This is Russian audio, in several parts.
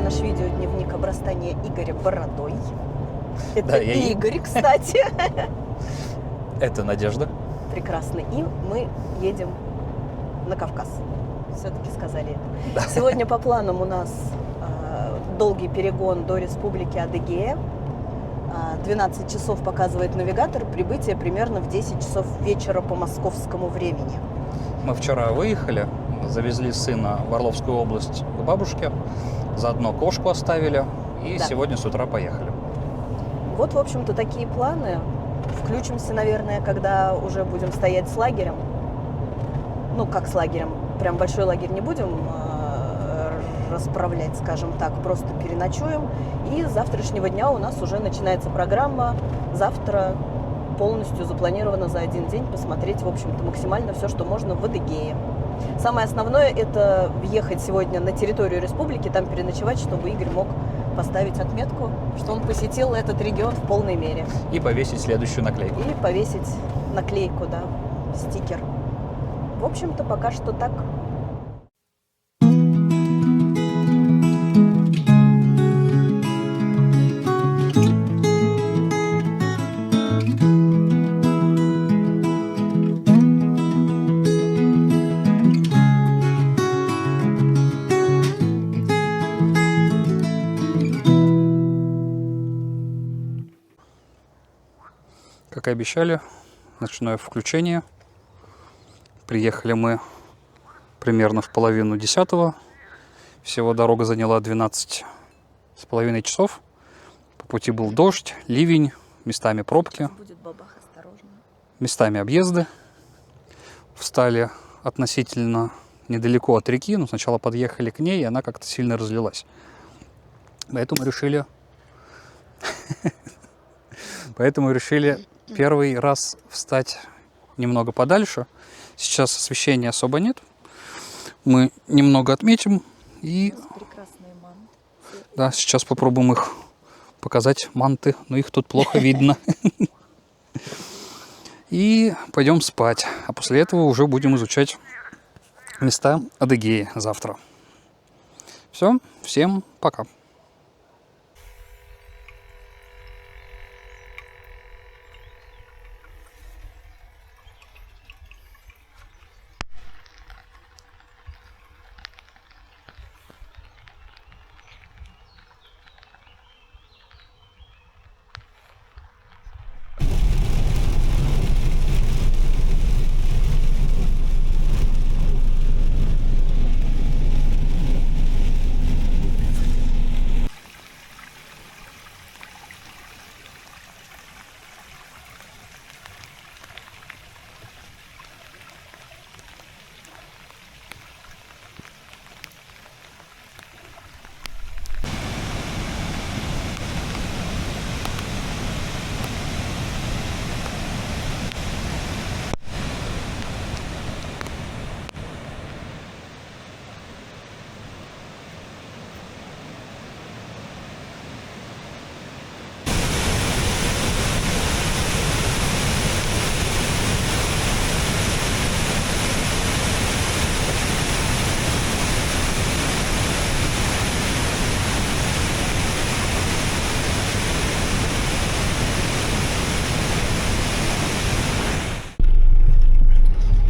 наш видеодневник обрастания Игоря бородой. Это Да, Игорь, кстати. Это Надежда. Прекрасно. И мы едем на Кавказ. Все-таки сказали это. Да. Сегодня по планам у нас долгий перегон до Республики Адыгея. 12 часов показывает навигатор. Прибытие примерно в 10 часов вечера по московскому времени. Мы вчера выехали, завезли сына в Орловскую область к бабушке, заодно кошку оставили и Да. сегодня с утра поехали. Вот, в общем-то, такие планы. Включимся, наверное, когда уже будем стоять с лагерем. Ну, как с лагерем. Прям большой лагерь не будем расправлять, скажем так. Просто переночуем. И с завтрашнего дня у нас уже начинается программа. Завтра полностью запланировано за один день посмотреть, в общем-то, максимально все, что можно в Адыгее. Самое основное – это въехать сегодня на территорию республики, там переночевать, чтобы Игорь мог поставить отметку, что он посетил этот регион в полной мере. И повесить следующую наклейку. И повесить наклейку, да, стикер. В общем-то, пока что так. Как и обещали, ночное включение. Приехали мы примерно в половину 10-го. Всего дорога заняла 12,5 часов. По пути был дождь, ливень, местами пробки, Будет бабах, осторожно. местами объезды. Встали относительно недалеко от реки, но сначала подъехали к ней, и она как-то сильно разлилась. Поэтому решили первый раз встать немного подальше. Сейчас освещения особо нет. Мы немного отметим и Прекрасные манты. да, сейчас попробуем их показать, манты, но их тут плохо видно. И пойдем спать. А после этого уже будем изучать места Адыгеи завтра. Все, всем пока.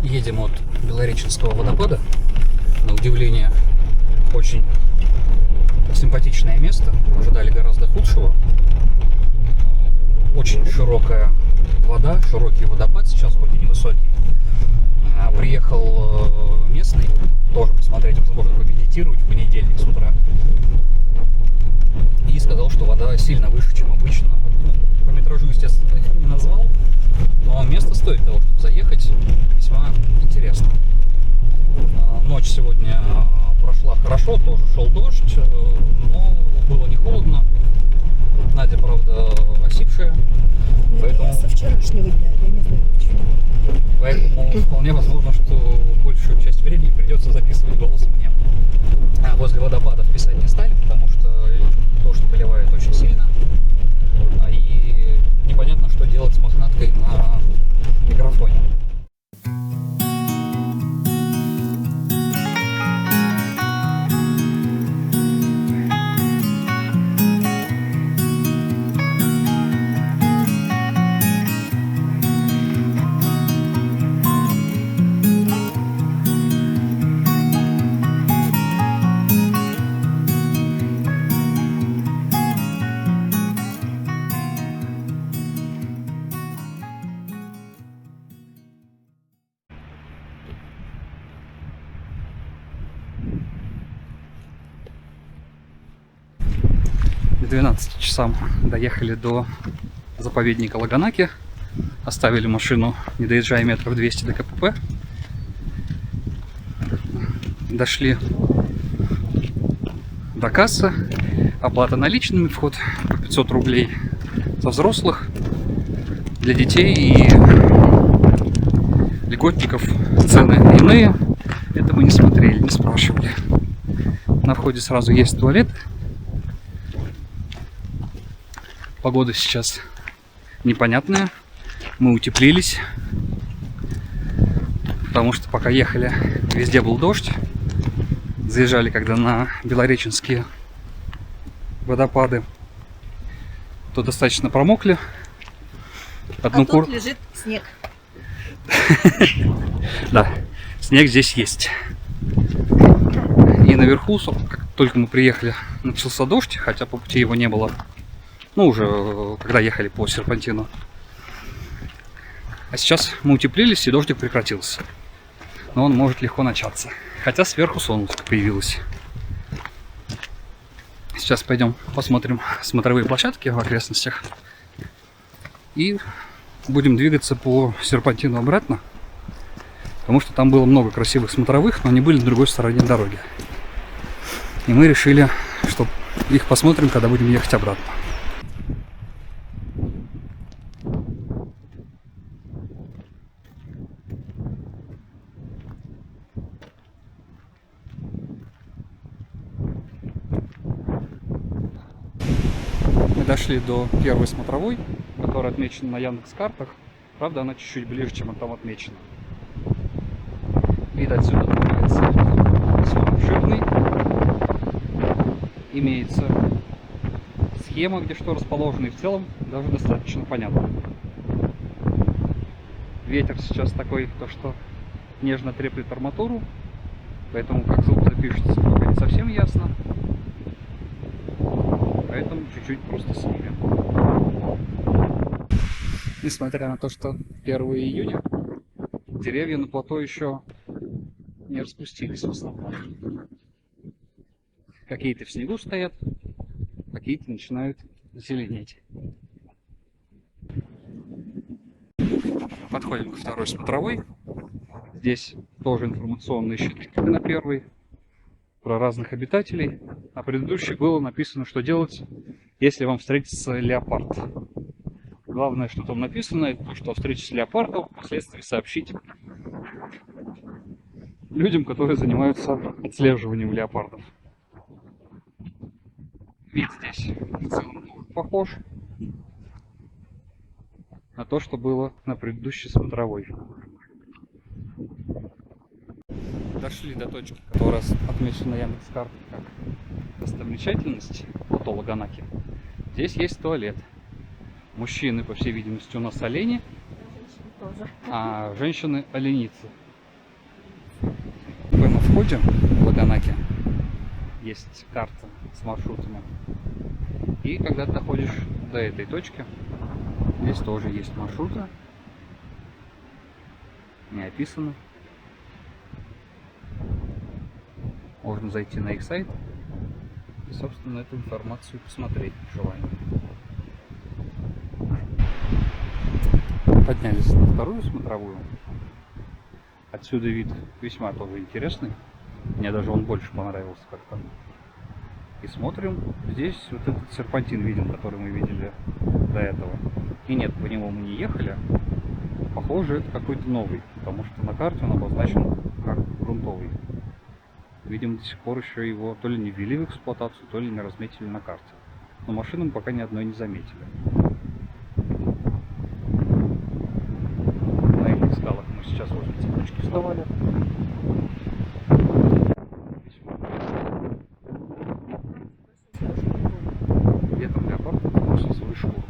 Едем от Белореченского водопада. На удивление, очень симпатичное место. Ожидали гораздо худшего. Очень широкая вода, широкий водопад, сейчас хоть и невысокий. Приехал местный, тоже посмотреть, возможно, помедитировать в понедельник с утра. И сказал, что вода сильно выше, чем обычно. По метражу, естественно, их не назвал. Но место стоит того, чтобы заехать. Весьма интересно. Ночь сегодня прошла хорошо, тоже шел дождь, но было не холодно. Надя, правда, осипшая. Поэтому... Со вчерашнего дня, я не знаю почему. Поэтому вполне возможно, что большую часть времени придется записывать голос мне. Возле водопадов писать не стали, потому что дождь поливает очень сильно. И непонятно, что делать с мохнаткой на микрофоне. к 12 часам доехали до заповедника Лаганаки. Оставили машину, не доезжая метров 200 до КПП. Дошли до кассы. Оплата наличными, вход по 500 рублей за взрослых. Для детей и льготников цены иные. Это мы не смотрели, не спрашивали. На входе сразу есть туалет. Погода сейчас непонятная. Мы утеплились, потому что пока ехали, везде был дождь. Заезжали когда на Белореченские водопады, то достаточно промокли. Тут лежит снег. Да, снег здесь есть. И наверху, как только мы приехали, начался дождь, хотя по пути его не было. Ну, уже когда ехали по серпантину. А сейчас мы утеплились, и дождик прекратился. Но он может легко начаться. Хотя сверху солнышко появилось. Сейчас пойдем посмотрим смотровые площадки в окрестностях. И будем двигаться по серпантину обратно. Потому что там было много красивых смотровых, но они были на другой стороне дороги. И мы решили, что их посмотрим, когда будем ехать обратно. Мы дошли до первой смотровой, которая отмечена на Яндекс.Картах. Правда, она чуть-чуть ближе, чем там отмечена. Вид отсюда открывается весьма обширный. Имеется схема, где что расположено, и в целом даже достаточно понятно. Ветер сейчас такой, то что нежно треплет арматуру, поэтому как звук запишется, пока не совсем ясно. Поэтому чуть-чуть просто снимем. Несмотря на то, что 1 июня, деревья на плато еще не распустились в основном. Какие-то в снегу стоят, какие-то начинают зеленеть. Подходим ко второй смотровой. Здесь тоже информационные щиты, как и на первой, про разных обитателей. На предыдущей было написано, что делать, если вам встретится леопард. Главное, что там написано, это то, что о встрече с леопардом впоследствии сообщить людям, которые занимаются отслеживанием леопардов. Вид здесь в целом похож на то, что было на предыдущей смотровой. Дошли до точки, которая отмечена на Яндекс.Картах как достопримечательность плато Лаганаки. Здесь есть туалет. Мужчины, по всей видимости, у нас олени, а женщины оленицы. На входе в Лаганаки есть карта с маршрутами. И когда ты доходишь до этой точки, здесь тоже есть маршруты. Не описаны. Можно зайти на их сайт и, собственно, эту информацию посмотреть при желании. Поднялись на вторую смотровую. Отсюда вид весьма тоже интересный. Мне даже он больше понравился как-то. И смотрим, здесь вот этот серпантин виден, который мы видели до этого. И нет, по нему мы не ехали. Похоже, это какой-то новый, потому что на карте он обозначен как грунтовый. Видимо, до сих пор еще его то ли не ввели в эксплуатацию, то ли не разметили на карте. Но машину мы пока ни одной не заметили. На этих скалах мы сейчас возле цепочки вставали. Где там леопард нашел свою шкуру.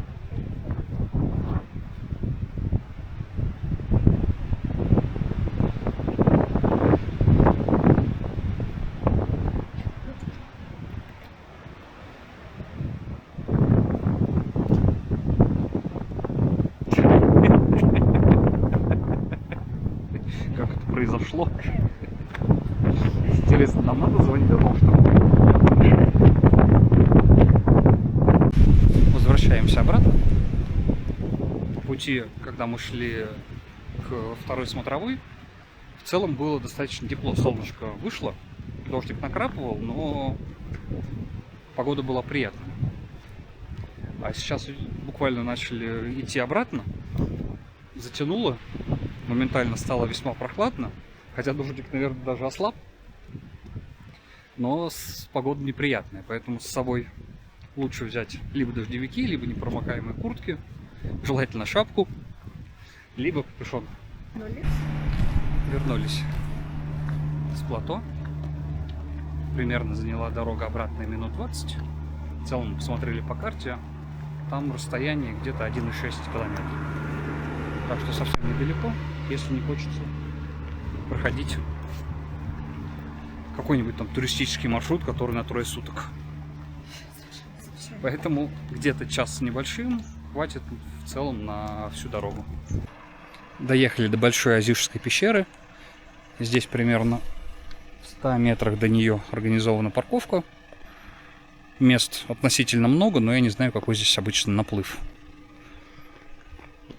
Как это произошло? Интересно, нам надо звонить о том, что пути, когда мы шли к второй смотровой, в целом было достаточно тепло. Солнышко вышло, дождик накрапывал, но погода была приятная. А сейчас буквально начали идти обратно, затянуло, моментально стало весьма прохладно, хотя дождик, наверное, даже ослаб, но погода неприятная, поэтому с собой лучше взять либо дождевики, либо непромокаемые куртки, желательно шапку, либо капюшон. Вернулись с плато. Примерно заняла дорога обратная минут 20. В целом посмотрели по карте. Там расстояние где-то 1,6 километра. Так что совсем недалеко, если не хочется проходить какой-нибудь там туристический маршрут, который на 3 суток. Поэтому где-то час с небольшим хватит в целом на всю дорогу. Доехали до Большой Азижской пещеры. Здесь примерно в 100 метрах до нее организована парковка. Мест относительно много, но я не знаю, какой здесь обычно наплыв.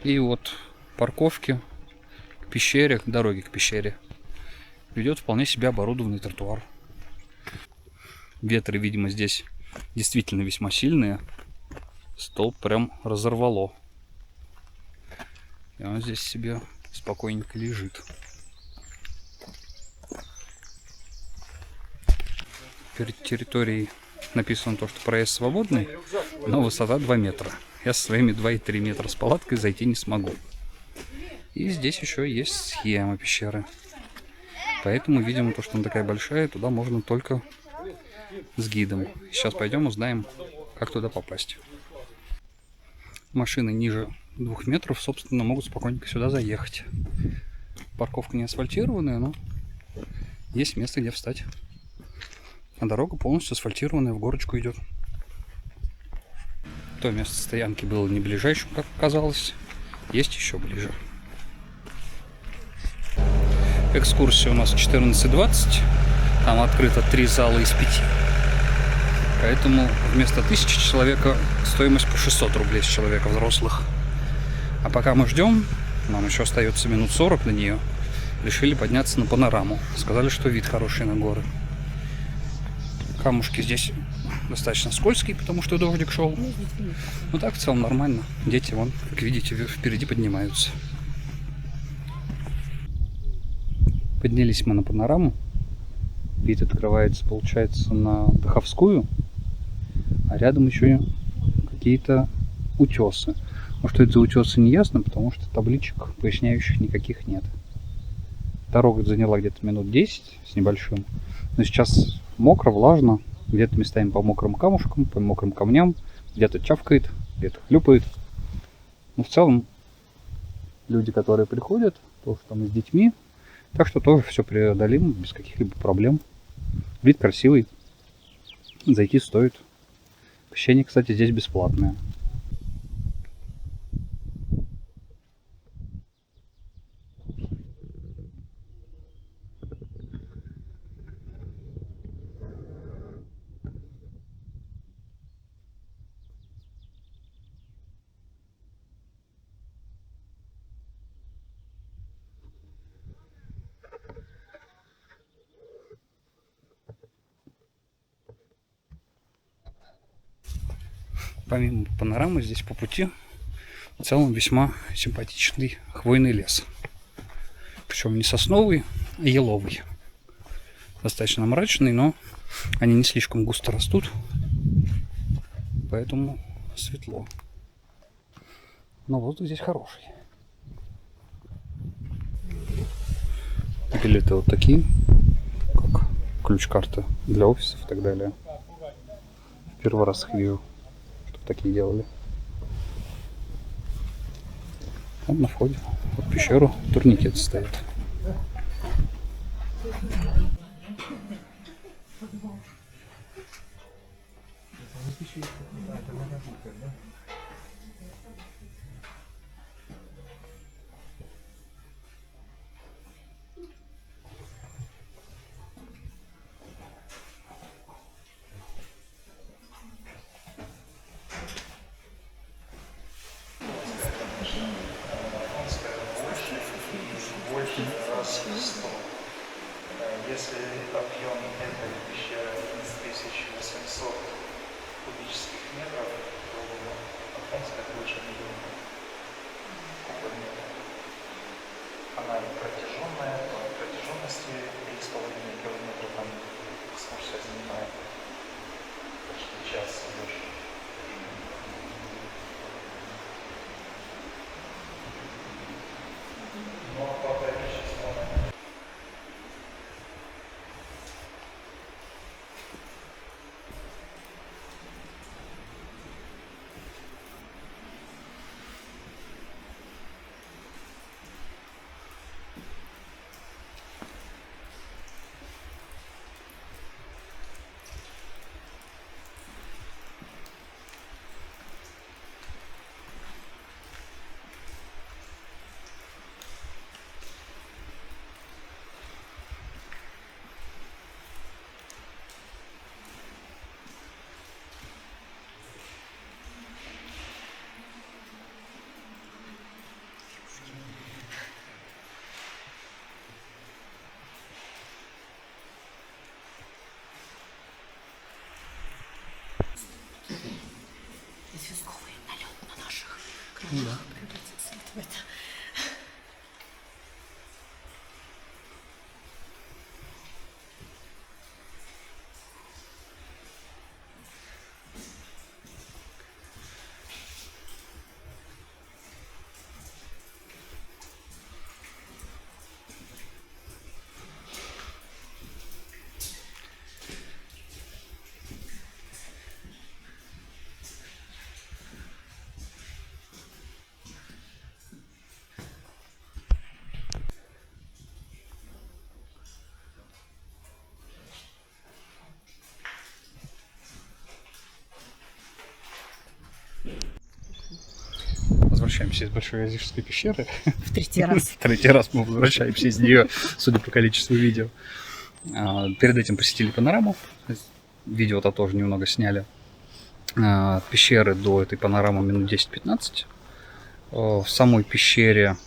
И вот парковки к пещере, к дороге к пещере ведет вполне себе оборудованный тротуар. Ветры, видимо, здесь действительно весьма сильные. Столб прям разорвало. И он здесь себе спокойненько лежит. Перед территорией написано то, что проезд свободный, но высота 2 метра. Я со своими 2,3 метра с палаткой зайти не смогу. И здесь еще есть схема пещеры. Поэтому, видимо, то, что она такая большая, туда можно только с гидом. Сейчас пойдем узнаем, как туда попасть. Машины ниже 2 метров, собственно, могут спокойненько сюда заехать. Парковка не асфальтированная, но есть место, где встать. А дорога полностью асфальтированная, в горочку идет. То место стоянки было не ближайшим, как оказалось. Есть еще ближе. Экскурсия у нас 14:20. Там открыто 3 зала из 5. Поэтому вместо 1000 человека стоимость по 600 рублей с человека взрослых. А пока мы ждем, нам еще остается минут 40 до нее, решили подняться на панораму. Сказали, что вид хороший на горы. Камушки здесь достаточно скользкие, потому что дождик шел. Ну так в целом нормально. Дети, вон, как видите, впереди поднимаются. Поднялись мы на панораму. Вид открывается, получается, на Даховскую. А рядом еще какие-то утесы. Но что это за утесы, не ясно, потому что табличек поясняющих никаких нет. Дорога заняла где-то минут 10 с небольшим. Но сейчас мокро, влажно. Где-то местами по мокрым камушкам, по мокрым камням. Где-то чавкает, где-то хлюпает. Но в целом люди, которые приходят, тоже там и с детьми. Так что тоже все преодолимо, без каких-либо проблем. Вид красивый. Зайти стоит. Посещение, кстати, здесь бесплатное. Помимо панорамы, здесь по пути в целом весьма симпатичный хвойный лес. Причем не сосновый, а еловый. Достаточно мрачный, но они не слишком густо растут, поэтому светло. Но воздух здесь хороший. Билеты вот такие, как ключ-карта для офисов и так далее. Первый раз их вижу, что такие делали. Вот на входе в пещеру турникет стоит. Да. Превратился вот в это. Возвращаемся из Большой Азижской пещеры. В третий раз. В третий раз мы возвращаемся из нее, судя по количеству видео. Перед этим посетили панораму. Видео-то тоже немного сняли. Пещеры до этой панорамы минут 10-15. В самой пещере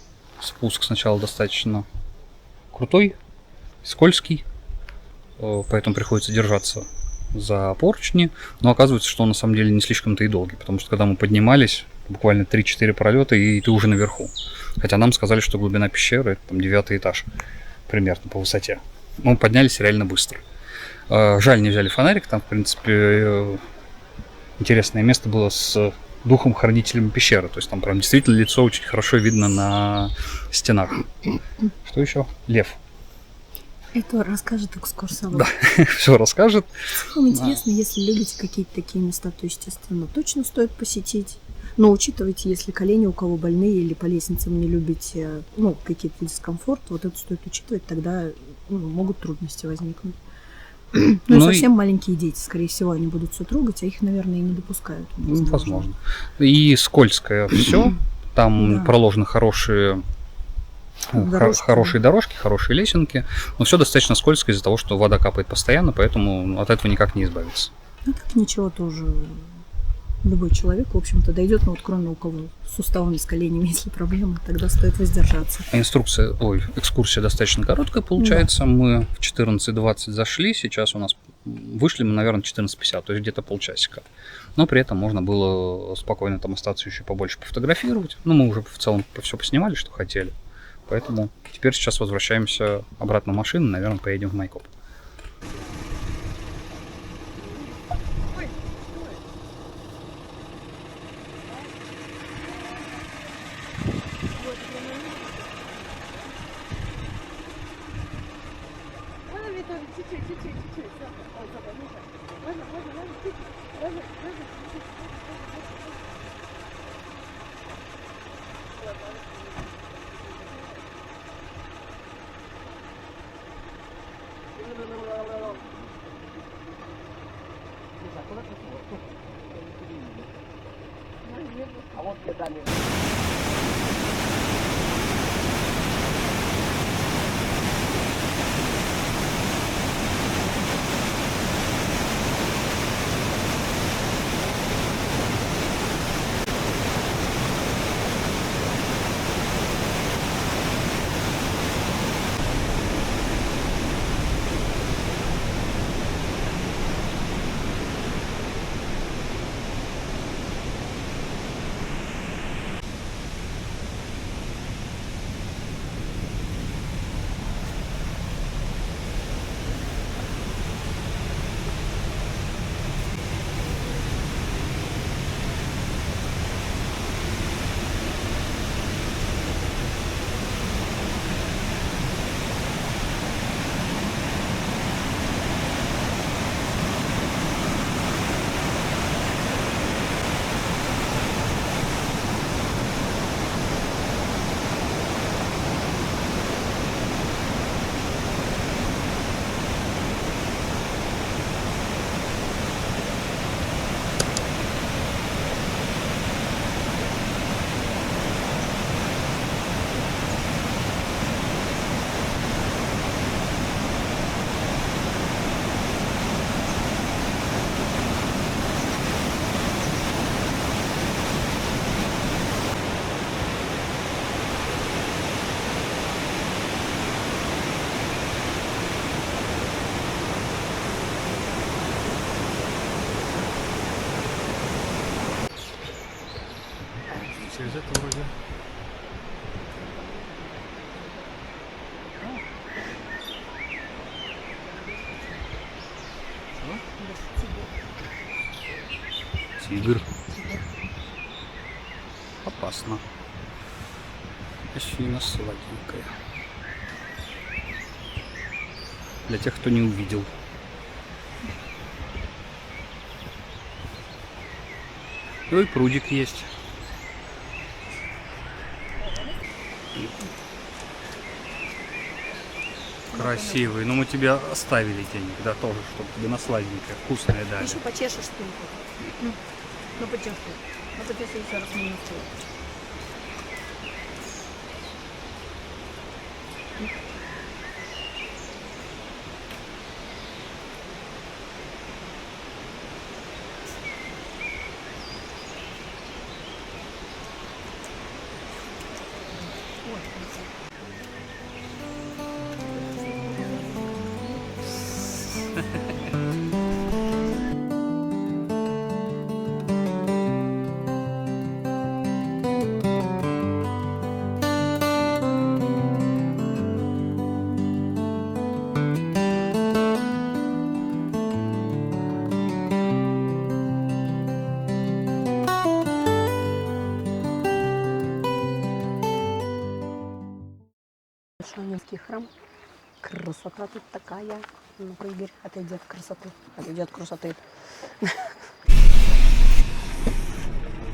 спуск сначала достаточно крутой, скользкий, поэтому приходится держаться за поручни. Но оказывается, что он на самом деле не слишком-то и долгий, потому что когда мы поднимались, буквально 3-4 пролета, и ты уже наверху. Хотя нам сказали, что глубина пещеры, это там 9 этаж, примерно по высоте. Мы поднялись реально быстро. Жаль, не взяли фонарик, там, в принципе, интересное место было с духом-хранителем пещеры. То есть там прям действительно лицо очень хорошо видно на стенах. Что еще? Лев. Это расскажет экскурсовод. Да, все расскажет. Вам интересно, если любите какие-то такие места, то, естественно, точно стоит посетить. Но учитывайте, если колени у кого больные или по лестницам не любите, ну, какие-то дискомфорт, вот это стоит учитывать, тогда могут трудности возникнуть. Ну, и совсем маленькие дети, скорее всего, они будут все трогать, а их, наверное, и не допускают. Возможно. И скользкое все. Там проложены хорошие дорожки, хорошие лесенки. Но все достаточно скользко из-за того, что вода капает постоянно, поэтому от этого никак не избавиться. Ну, так ничего тоже. Любой человек, в общем-то, дойдет, но вот кроме у кого с суставами, с коленями, если проблемы, тогда стоит воздержаться. Экскурсия достаточно короткая получается. Да. Мы в 14:20 зашли, сейчас у нас вышли мы, наверное, 14:50, то есть где-то полчасика. Но при этом можно было спокойно там остаться еще побольше пофотографировать. Ну, мы уже в целом все поснимали, что хотели. Поэтому теперь сейчас возвращаемся обратно в машину, наверное, поедем в Майкоп. А вот когда через это вроде. Тигр. Опасно. Осина сладенькая. Для тех, кто не увидел. Ну и прудик есть. Красивый. Но мы тебе оставили денег, да, тоже, чтобы тебе на сладенькое, вкусное дали. Еще почешешь спинку. Ну, почеши. Ну, почеши еще раз минутку. Шанинский храм. Красота тут такая. Ну-ка, Игорь, отойди от красоты. Отойди от красоты.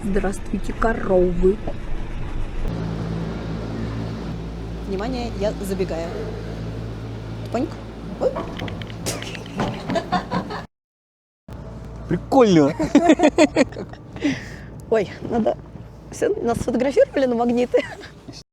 Здравствуйте, коровы. Внимание, я забегаю. Тихонько. Ой. Прикольно. Ой, надо... Все, нас сфотографировали на магниты.